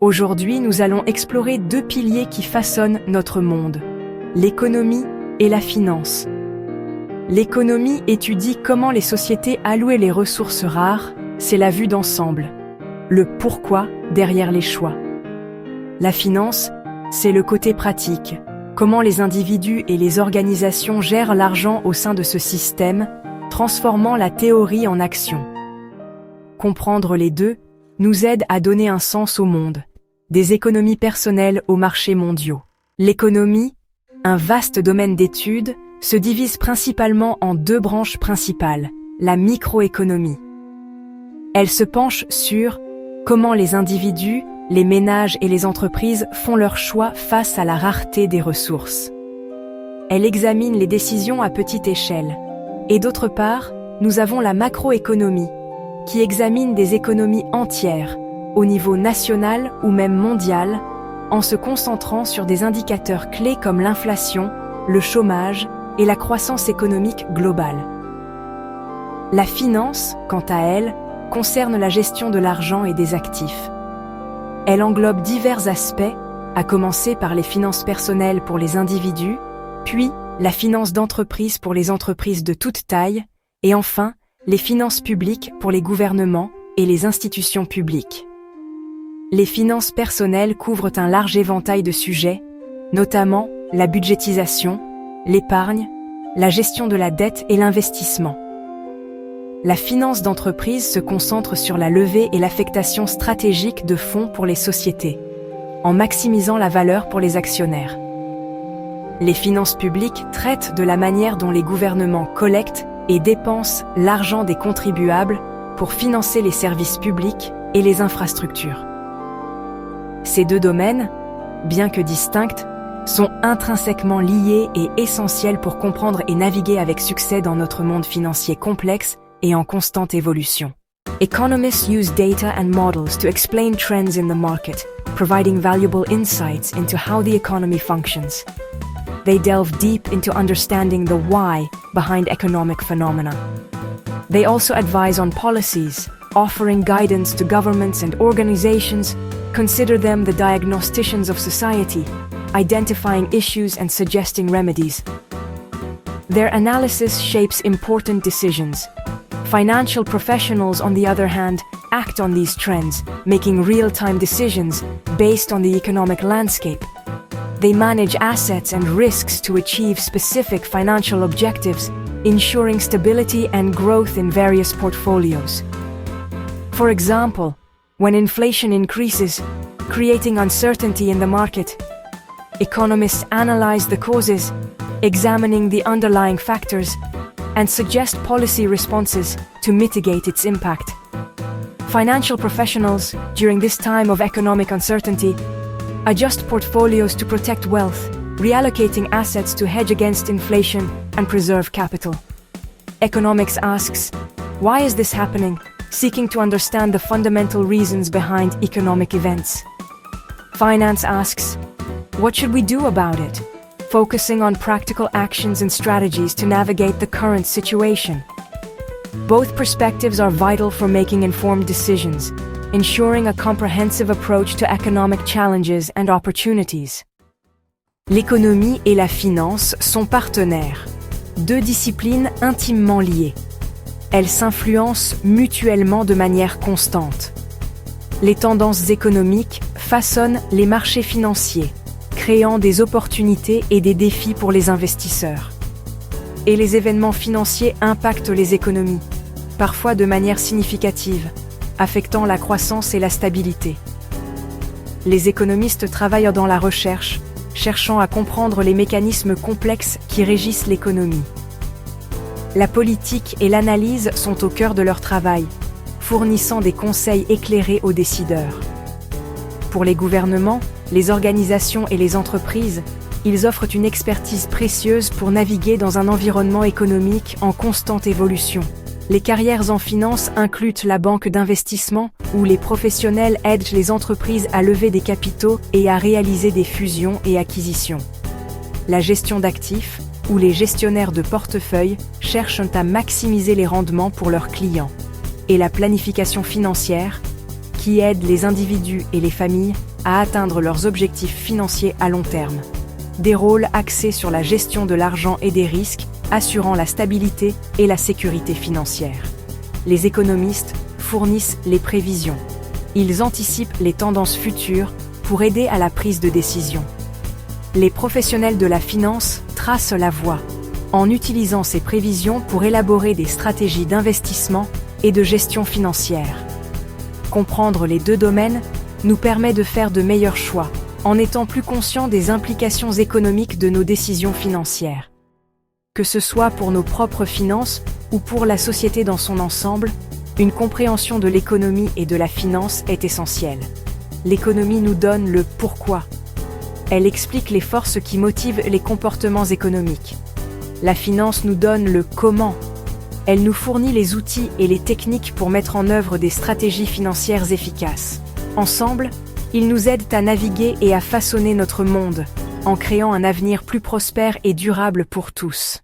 Aujourd'hui, nous allons explorer deux piliers qui façonnent notre monde, l'économie et la finance. L'économie étudie comment les sociétés allouent les ressources rares, c'est la vue d'ensemble, le pourquoi derrière les choix. La finance, c'est le côté pratique, comment les individus et les organisations gèrent l'argent au sein de ce système, transformant la théorie en action. Comprendre les deux nous aide à donner un sens au monde, des économies personnelles aux marchés mondiaux. L'économie, un vaste domaine d'études, se divise principalement en deux branches principales, la microéconomie. Elle se penche sur comment les individus, les ménages et les entreprises font leurs choix face à la rareté des ressources. Elle examine les décisions à petite échelle. Et d'autre part, nous avons la macroéconomie, qui examine des économies entières, au niveau national ou même mondial, en se concentrant sur des indicateurs clés comme l'inflation, le chômage et la croissance économique globale. La finance, quant à elle, concerne la gestion de l'argent et des actifs. Elle englobe divers aspects, à commencer par les finances personnelles pour les individus, puis la finance d'entreprise pour les entreprises de toute taille, et enfin, les finances publiques pour les gouvernements et les institutions publiques. Les finances personnelles couvrent un large éventail de sujets, notamment la budgétisation, l'épargne, la gestion de la dette et l'investissement. La finance d'entreprise se concentre sur la levée et l'affectation stratégique de fonds pour les sociétés, en maximisant la valeur pour les actionnaires. Les finances publiques traitent de la manière dont les gouvernements collectent et dépensent l'argent des contribuables pour financer les services publics et les infrastructures. Ces deux domaines, bien que distincts, sont intrinsèquement liés et essentiels pour comprendre et naviguer avec succès dans notre monde financier complexe et en constante évolution. Economists use data and models to explain trends in the market, providing valuable insights into how the economy functions. They delve deep into understanding the why behind economic phenomena. They also advise on policies, offering guidance to governments and organizations, consider them the diagnosticians of society, identifying issues and suggesting remedies. Their analysis shapes important decisions. Financial professionals, on the other hand, act on these trends, making real-time decisions based on the economic landscape. They manage assets and risks to achieve specific financial objectives, ensuring stability and growth in various portfolios. For example, when inflation increases, creating uncertainty in the market, economists analyze the causes, examining the underlying factors, and suggest policy responses to mitigate its impact. Financial professionals, during this time of economic uncertainty, adjust portfolios to protect wealth, reallocating assets to hedge against inflation and preserve capital. Economics asks, why is this happening? Seeking to understand the fundamental reasons behind economic events. Finance asks, what should we do about it? Focusing on practical actions and strategies to navigate the current situation. Both perspectives are vital for making informed decisions, ensuring a comprehensive approach to economic challenges and opportunities. L'économie et la finance sont partenaires, deux disciplines intimement liées. Elles s'influencent mutuellement de manière constante. Les tendances économiques façonnent les marchés financiers, créant des opportunités et des défis pour les investisseurs. Et les événements financiers impactent les économies, parfois de manière significative, affectant la croissance et la stabilité. Les économistes travaillent dans la recherche, cherchant à comprendre les mécanismes complexes qui régissent l'économie. La politique et l'analyse sont au cœur de leur travail, fournissant des conseils éclairés aux décideurs. Pour les gouvernements, les organisations et les entreprises, ils offrent une expertise précieuse pour naviguer dans un environnement économique en constante évolution. Les carrières en finance incluent la banque d'investissement, où les professionnels aident les entreprises à lever des capitaux et à réaliser des fusions et acquisitions. La gestion d'actifs, où les gestionnaires de portefeuille cherchent à maximiser les rendements pour leurs clients. Et la planification financière, qui aide les individus et les familles à atteindre leurs objectifs financiers à long terme. Des rôles axés sur la gestion de l'argent et des risques, assurant la stabilité et la sécurité financière. Les économistes fournissent les prévisions. Ils anticipent les tendances futures pour aider à la prise de décision. Les professionnels de la finance tracent la voie, en utilisant ces prévisions pour élaborer des stratégies d'investissement et de gestion financière. Comprendre les deux domaines nous permet de faire de meilleurs choix, en étant plus conscients des implications économiques de nos décisions financières. Que ce soit pour nos propres finances ou pour la société dans son ensemble, une compréhension de l'économie et de la finance est essentielle. L'économie nous donne le pourquoi. Elle explique les forces qui motivent les comportements économiques. La finance nous donne le comment. Elle nous fournit les outils et les techniques pour mettre en œuvre des stratégies financières efficaces. Ensemble, ils nous aident à naviguer et à façonner notre monde, en créant un avenir plus prospère et durable pour tous.